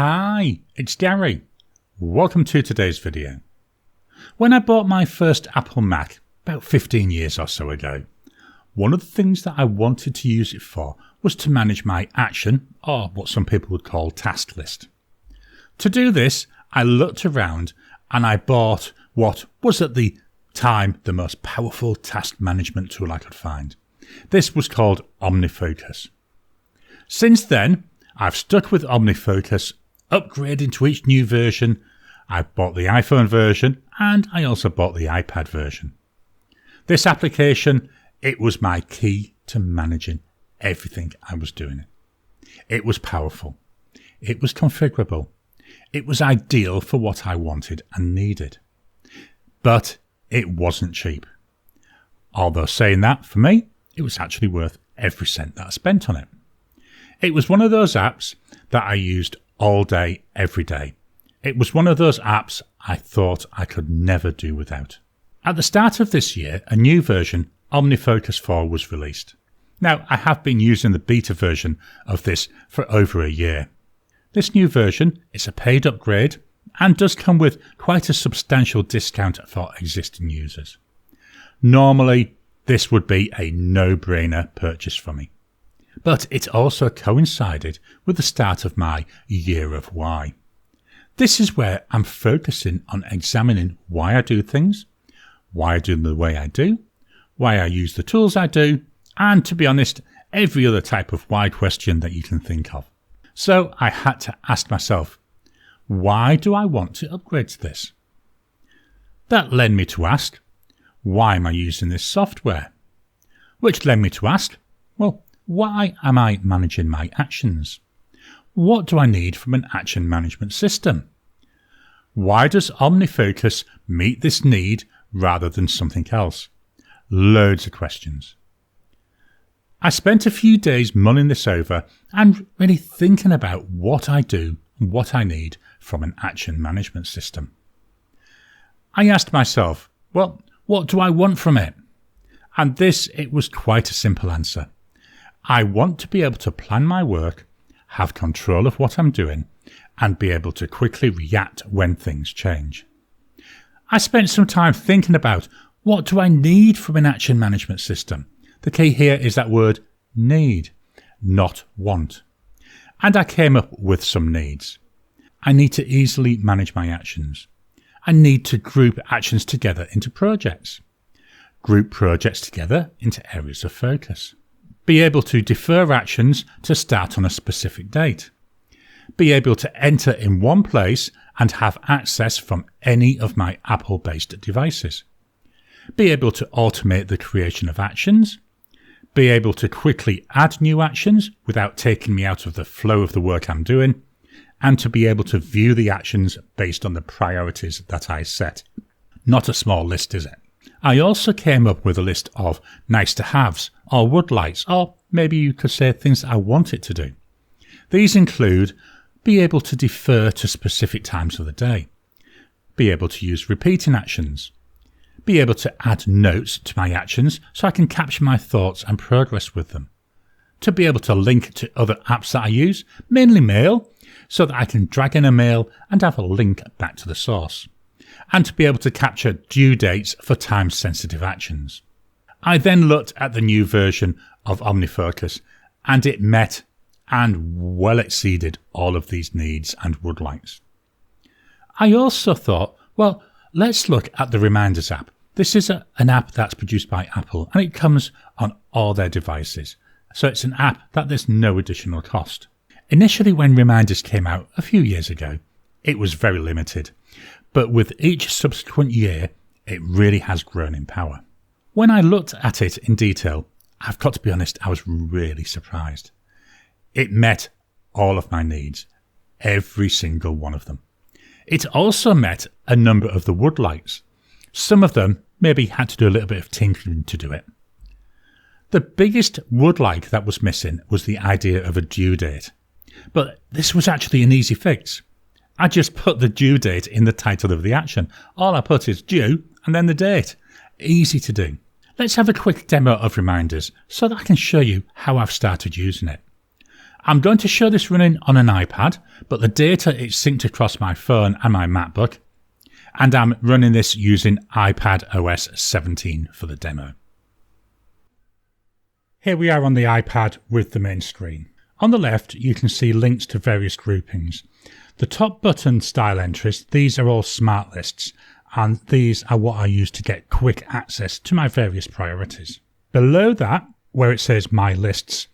Hi, it's Gary. Welcome to today's video. When I bought my first Apple Mac about 15 years or so ago, one of the things that I wanted to use it for was to manage my action, or what some people would call task list. To do this, I looked around and I bought what was at the time the most powerful task management tool I could find. This was called OmniFocus. Since then, I've stuck with OmniFocus, upgrading to each new version. I bought the iPhone version and I also bought the iPad version. This application, it was my key to managing everything I was doing. It was powerful. It was configurable. It was ideal for what I wanted and needed. But it wasn't cheap. Although saying that, for me, it was actually worth every cent that I spent on it. It was one of those apps that I used all day, every day. It was one of those apps I thought I could never do without. At the start of this year, a new version, OmniFocus 4, was released. Now, I have been using the beta version of this for over a year. This new version is a paid upgrade and does come with quite a substantial discount for existing users. Normally, this would be a no-brainer purchase for me. But it also coincided with the start of my year of why. This is where I'm focusing on examining why I do things, why I do them the way I do, why I use the tools I do, and to be honest, every other type of why question that you can think of. So I had to ask myself, why do I want to upgrade to this? That led me to ask, why am I using this software? Which led me to ask, well, why am I managing my actions? What do I need from an action management system? Why does OmniFocus meet this need rather than something else? Loads of questions. I spent a few days mulling this over and really thinking about what I do and what I need from an action management system. I asked myself, well, what do I want from it? And it was quite a simple answer. I want to be able to plan my work, have control of what I'm doing, and be able to quickly react when things change. I spent some time thinking about what do I need from an action management system. The key here is that word need, not want. And I came up with some needs. I need to easily manage my actions. I need to group actions together into projects. Group projects together into areas of focus. Be able to defer actions to start on a specific date. Be able to enter in one place and have access from any of my Apple-based devices. Be able to automate the creation of actions. Be able to quickly add new actions without taking me out of the flow of the work I'm doing. And to be able to view the actions based on the priorities that I set. Not a small list, is it? I also came up with a list of nice-to-haves or would-likes, or maybe you could say things I want it to do. These include be able to defer to specific times of the day, be able to use repeating actions, be able to add notes to my actions so I can capture my thoughts and progress with them, to be able to link to other apps that I use, mainly mail, so that I can drag in a mail and have a link back to the source, and to be able to capture due dates for time-sensitive actions. I then looked at the new version of OmniFocus and it met and well exceeded all of these needs and would-likes. I also thought, well, let's look at the Reminders app. This is an app that's produced by Apple and it comes on all their devices. So it's an app that there's no additional cost. Initially, when Reminders came out a few years ago, it was very limited. But with each subsequent year, it really has grown in power. When I looked at it in detail, I've got to be honest, I was really surprised. It met all of my needs, every single one of them. It also met a number of the would-likes. Some of them maybe had to do a little bit of tinkering to do it. The biggest would-like that was missing was the idea of a due date. But this was actually an easy fix. I just put the due date in the title of the action. All I put is due and then the date. Easy to do. Let's have a quick demo of Reminders so that I can show you how I've started using it. I'm going to show this running on an iPad, but the data is synced across my phone and my MacBook, and I'm running this using iPad OS 17 for the demo. Here we are on the iPad with the main screen. On the left, you can see links to various groupings. The top button style entries, these are all smart lists, and these are what I use to get quick access to my various priorities. Below that, where it says My Lists,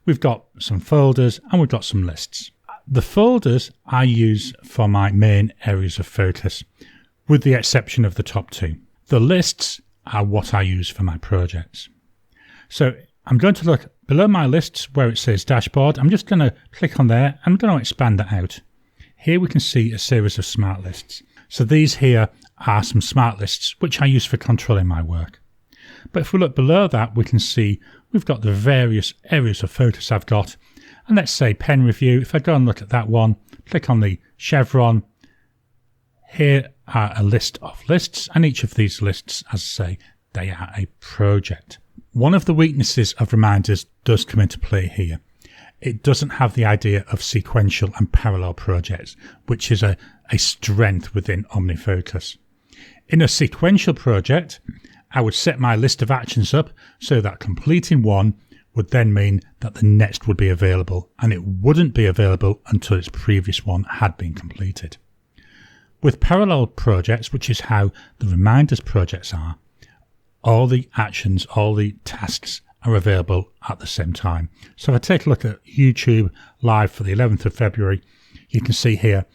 we've got some folders and we've got some lists. The folders I use for my main areas of focus, with the exception of the top two. The lists are what I use for my projects. So I'm going to look below my lists where it says dashboard. I'm just going to click on there. I'm going to expand that out. Here we can see a series of smart lists. So these here are some smart lists which I use for controlling my work. But if we look below that, we can see we've got the various areas of focus I've got. And let's say pen review. If I go and look at that one, click on the chevron. Here are a list of lists, and each of these lists, as I say, they are a project. One of the weaknesses of reminders does come into play here. It doesn't have the idea of sequential and parallel projects, which is a strength within OmniFocus. In a sequential project, I would set my list of actions up so that completing one would then mean that the next would be available, and it wouldn't be available until its previous one had been completed. With parallel projects, which is how the reminders projects are, all the actions, all the tasks are available at the same time. So if I take a look at YouTube live for the 11th of February, you can see here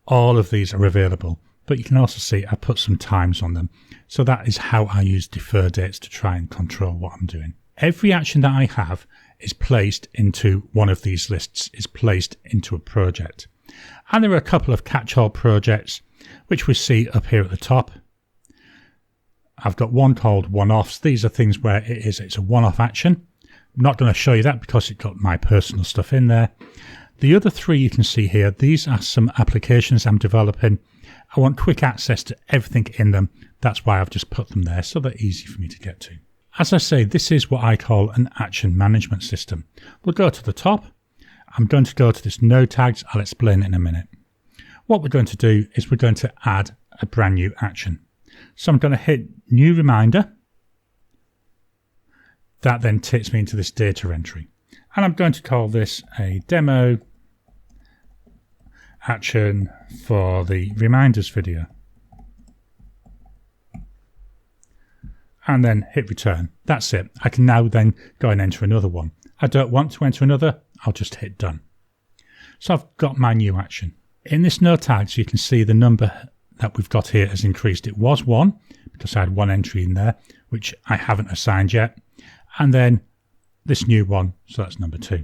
all of these are available, but you can also see I put some times on them. So that is how I use defer dates to try and control what I'm doing. Every action that I have is placed into one of these lists, is placed into a project. And there are a couple of catch-all projects which we see up here at the top. I've got one called one-offs. These are things where it's a one-off action. I'm not going to show you that because it's got my personal stuff in there. The other three you can see here, these are some applications I'm developing. I want quick access to everything in them. That's why I've just put them there so they're easy for me to get to. As I say, this is what I call an action management system. We'll go to the top. I'm going to go to this no tags. I'll explain it in a minute. What we're going to do is we're going to add a brand new action. So I'm going to hit new reminder. That then takes me into this data entry. And I'm going to call this a demo action for the reminders video. And then hit return. That's it. I can now then go and enter another one. I don't want to enter another. I'll just hit done. So I've got my new action. In this no tags, you can see the number that we've got here has increased. It was 1 because I had one entry in there, which I haven't assigned yet. And then this new one, so that's number 2.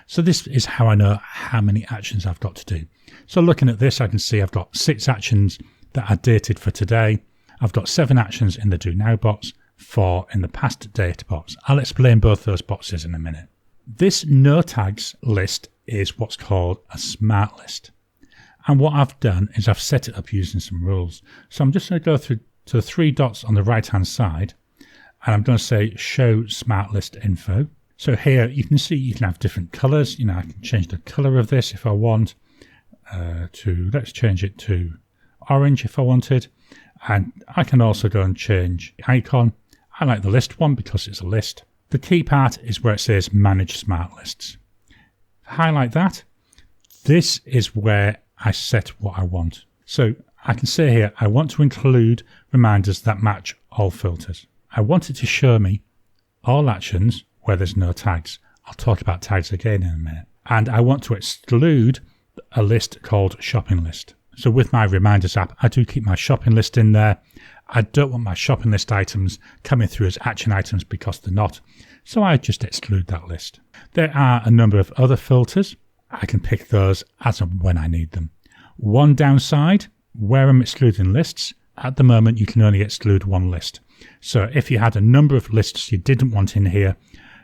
So this is how I know how many actions I've got to do. So looking at this, I can see I've got 6 actions that are dated for today. I've got 7 actions in the do now box, 4 in the past date box. I'll explain both those boxes in a minute. This no tags list is what's called a smart list. And what I've done is I've set it up using some rules. So I'm just going to go through to the 3 dots on the right hand side, and I'm going to say show smart list info. So here you can see you can have different colors. I can change the color of this if I want let's change it to orange if I wanted. And I can also go and change the icon. I like the list one because it's a list. The key part is where it says manage smart lists. If I highlight that, this is where I set what I want. So I can say here, I want to include reminders that match all filters. I want it to show me all actions where there's no tags. I'll talk about tags again in a minute. And I want to exclude a list called shopping list. So with my reminders app, I do keep my shopping list in there. I don't want my shopping list items coming through as action items because they're not. So I just exclude that list. There are a number of other filters. I can pick those as and when I need them. One downside, where I'm excluding lists, at the moment you can only exclude one list. So if you had a number of lists you didn't want in here,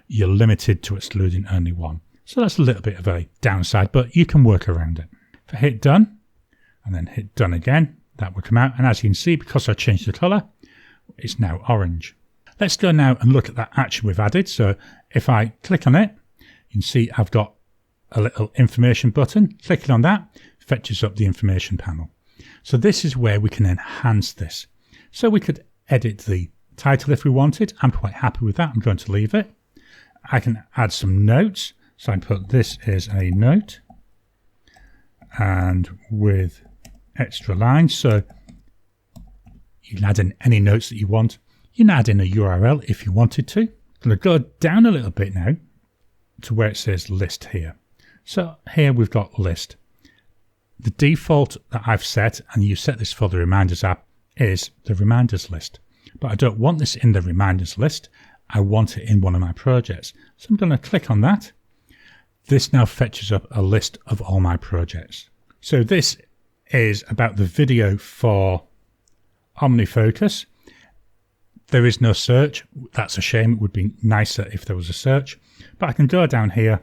you're limited to excluding only one. So that's a little bit of a downside, but you can work around it. If I hit done, and then hit done again, that will come out. And as you can see, because I changed the color, it's now orange. Let's go now and look at that action we've added. So if I click on it, you can see I've got a little information button. Clicking on that fetches up the information panel. So this is where we can enhance this. So we could edit the title if we wanted. I'm quite happy with that. I'm going to leave it. I can add some notes. So I can put this is a note and with extra lines. So you can add in any notes that you want. You can add in a URL if you wanted to. I'm going to go down a little bit now to where it says list here. So here we've got list. The default that I've set, and you set this for the reminders app, is the reminders list. But I don't want this in the reminders list. I want it in one of my projects. So I'm going to click on that. This now fetches up a list of all my projects. So this is about the video for OmniFocus. There is no search. That's a shame. It would be nicer if there was a search. But I can go down here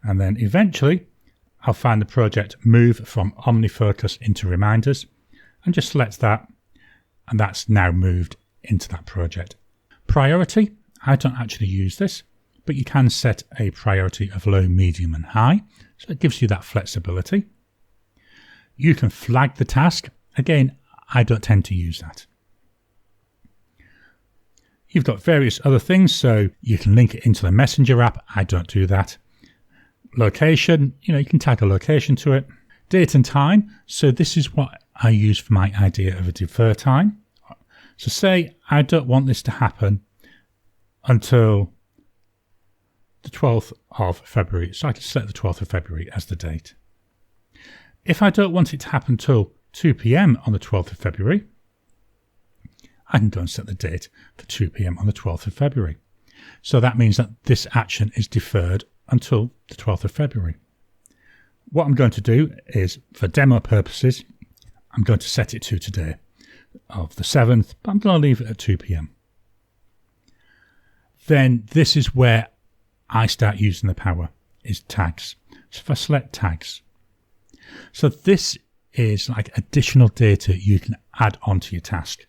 and then eventually I'll find the project Move from OmniFocus into Reminders and just select that, and that's now moved into that project. Priority, I don't actually use this, but you can set a priority of low, medium and high, so it gives you that flexibility. You can flag the task. Again, I don't tend to use that. You've got various other things, so you can link it into the Messenger app. I don't do that. Location, you can tag a location to it. Date and time, so this is what I use for my idea of a defer time. So say I don't want this to happen until the 12th of February, so I can select the 12th of February as the date. If I don't want it to happen till 2 p.m. on the 12th of February, I can go and set the date for 2 p.m. on the 12th of February. So that means that this action is deferred until the 12th of February. What I'm going to do is, for demo purposes, I'm going to set it to today of the 7th, but I'm going to leave it at 2 p.m. Then this is where I start using the power, is tags. So if I select tags, so this is like additional data you can add onto your task.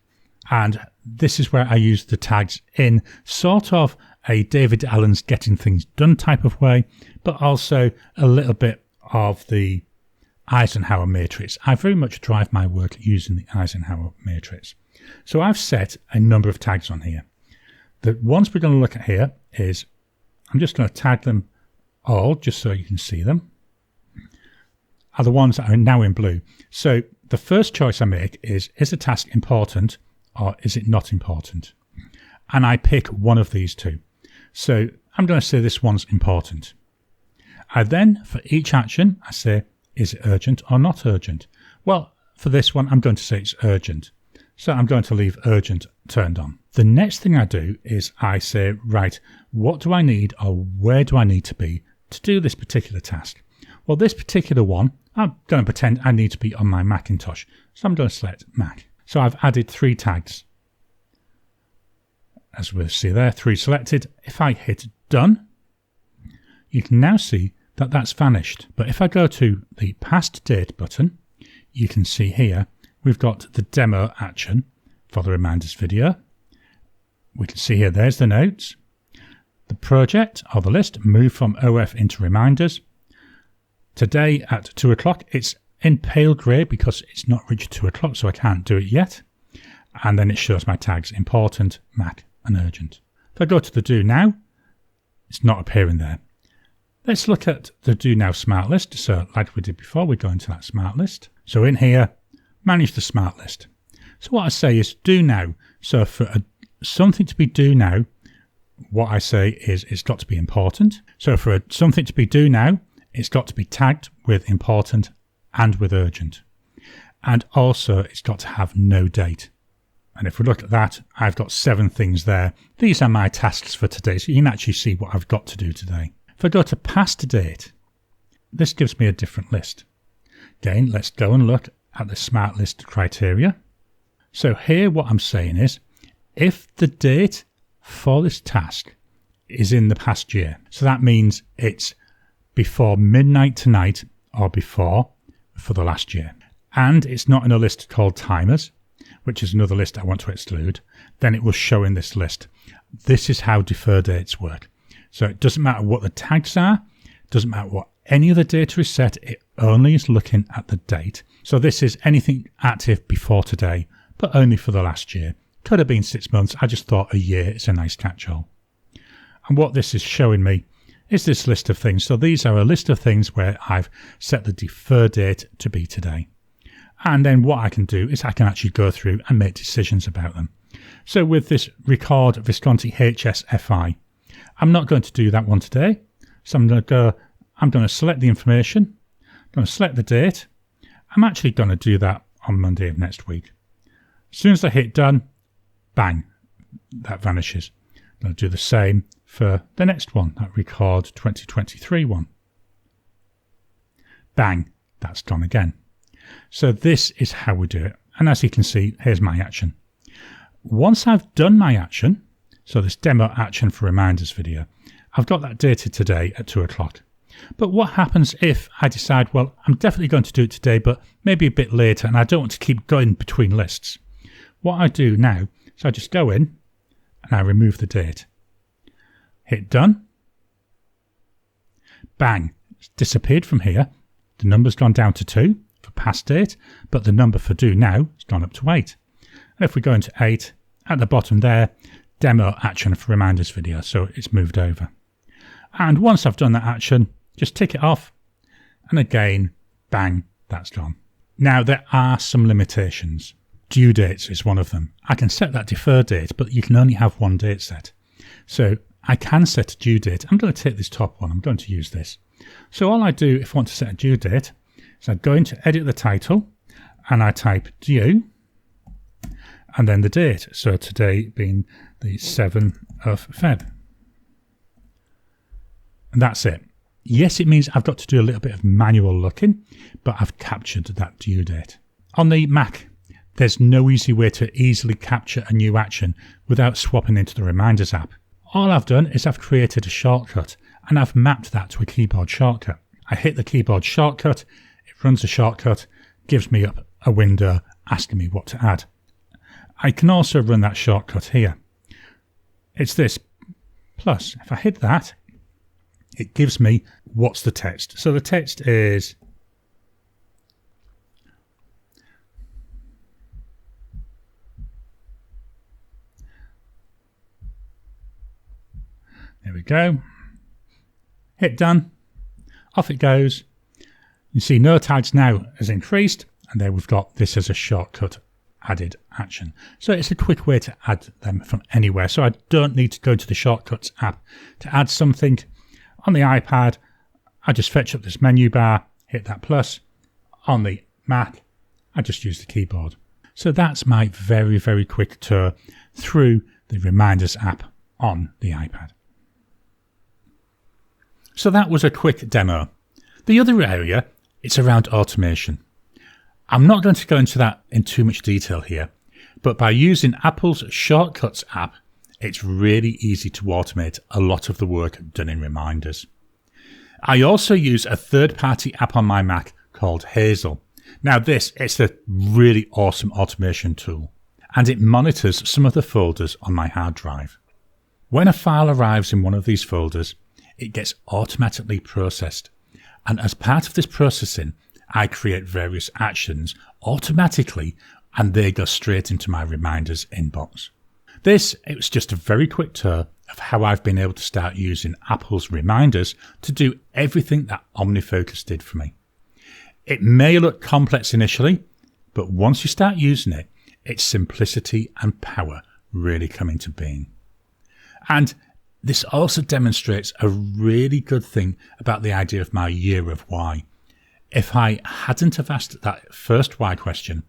And this is where I use the tags in sort of a David Allen's getting things done type of way, but also a little bit of the Eisenhower matrix. I very much drive my work using the Eisenhower matrix. So I've set a number of tags on here. The ones we're going to look at here is, I'm just going to tag them all just so you can see them, are the ones that are now in blue. So the first choice I make is a task important or is it not important? And I pick one of these two. So I'm going to say this one's important. I then, for each action, I say, is it urgent or not urgent? Well, for this one, I'm going to say it's urgent. So I'm going to leave urgent turned on. The next thing I do is I say, right, what do I need or where do I need to be to do this particular task? Well, this particular one, I'm going to pretend I need to be on my Macintosh. So I'm going to select Mac. So I've added 3 tags. As we'll see there, 3 selected. If I hit done, you can now see that that's vanished. But if I go to the past date button, you can see here, we've got the demo action for the reminders video. We can see here, there's the notes. The project or the list moved from OF into reminders. Today at 2 o'clock, it's in pale grey because it's not reached 2 o'clock, so I can't do it yet. And then it shows my tags, important, Mac and urgent. If I go to the do now, it's not appearing there. Let's look at the do now smart list. So like we did before, we go into that smart list. So in here, manage the smart list. So what I say is do now. So for something to be do now, what I say is it's got to be important. So for something to be do now, it's got to be tagged with important and with urgent. And also it's got to have no date. And if we look at that, I've got 7 things there. These are my tasks for today, so you can actually see what I've got to do today. If I go to past date, this gives me a different list. Again, let's go and look at the smart list criteria. So here what I'm saying is, if the date for this task is in the past year, so that means it's before midnight tonight or before for the last year, and it's not in a list called timers, which is another list I want to exclude, then it will show in this list. This is how defer dates work. So it doesn't matter what the tags are, Doesn't matter what any other data is set, it only is looking at the date. So this is anything active before today, but only for the last year. Could have been 6 months. I just thought a year is a nice catch-all. And what this is showing me is this list of things. So these are a list of things where I've set the defer date to be today. And then what I can do is I can actually go through and make decisions about them. So with this record Visconti HSFI, I'm not going to do that one today. So I'm going to select the information, I'm going to select the date. I'm actually going to do that on Monday of next week. As soon as I hit done, bang, that vanishes. I'm going to do the same for the next one, that record 2023 one. Bang, that's gone again. So this is how we do it. And as you can see, here's my action. Once I've done my action, so this demo action for reminders video, I've got that dated today at 2 o'clock. But what happens if I decide, well, I'm definitely going to do it today, but maybe a bit later, and I don't want to keep going between lists? What I do now is I just go in and I remove the date. Hit done. Bang, it's disappeared from here. The number's gone down to 2 for past date, but the number for do now has gone up to 8. And if we go into 8, at the bottom there, demo action for reminders video, so it's moved over. And once I've done that action, just tick it off, and again, bang, that's gone. Now, there are some limitations. Due dates is one of them. I can set that defer date, but you can only have one date set. So I can set a due date. I'm going to take this top one. I'm going to use this. So all I do if I want to set a due date is I go into edit the title, and I type due, and then the date. So today being the 7th of Feb. And that's it. Yes, it means I've got to do a little bit of manual looking, but I've captured that due date. On the Mac, there's no easy way to easily capture a new action without swapping into the Reminders app. All I've done is I've created a shortcut, and I've mapped that to a keyboard shortcut. I hit the keyboard shortcut, it runs a shortcut, gives me up a window asking me what to add. I can also run that shortcut here. It's this plus. If I hit that, it gives me what's the text. So the text is there we go. Hit done. Off it goes. You see no tags now has increased, and there we've got this as a shortcut added action. So it's a quick way to add them from anywhere. So I don't need to go to the Shortcuts app to add something. On the iPad, I just fetch up this menu bar, hit that plus. On the Mac, I just use the keyboard. So that's my very, very quick tour through the Reminders app on the iPad. So that was a quick demo. The other area, it's around automation. I'm not going to go into that in too much detail here, but by using Apple's Shortcuts app, it's really easy to automate a lot of the work done in Reminders. I also use a third-party app on my Mac called Hazel. Now it's a really awesome automation tool, and it monitors some of the folders on my hard drive. When a file arrives in one of these folders, it gets automatically processed, and as part of this processing, I create various actions automatically, and they go straight into my Reminders inbox. It was just a very quick tour of how I've been able to start using Apple's Reminders to do everything that OmniFocus did for me. It may look complex initially, but once you start using it, its simplicity and power really come into being. And this also demonstrates a really good thing about the idea of my year of why. If I hadn't have asked that first why question,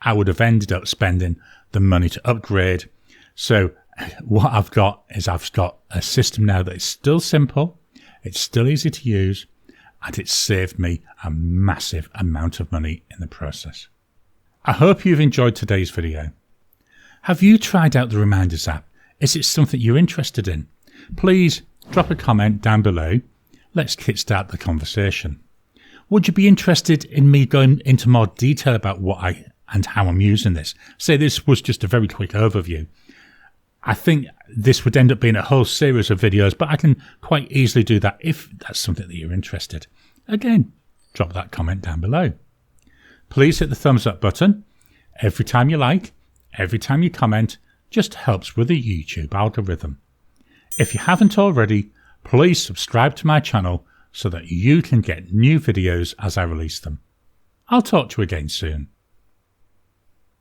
I would have ended up spending the money to upgrade. So what I've got is I've got a system now that is still simple, it's still easy to use, and it's saved me a massive amount of money in the process. I hope you've enjoyed today's video. Have you tried out the Reminders app? Is it something you're interested in? Please drop a comment down below. Let's kickstart the conversation. Would you be interested in me going into more detail about what and how I'm using this? Say this was just a very quick overview. I think this would end up being a whole series of videos, but I can quite easily do that if that's something that you're interested. Again, drop that comment down below. Please hit the thumbs up button. Every time you like, every time you comment, just helps with the YouTube algorithm. If you haven't already, please subscribe to my channel so that you can get new videos as I release them. I'll talk to you again soon.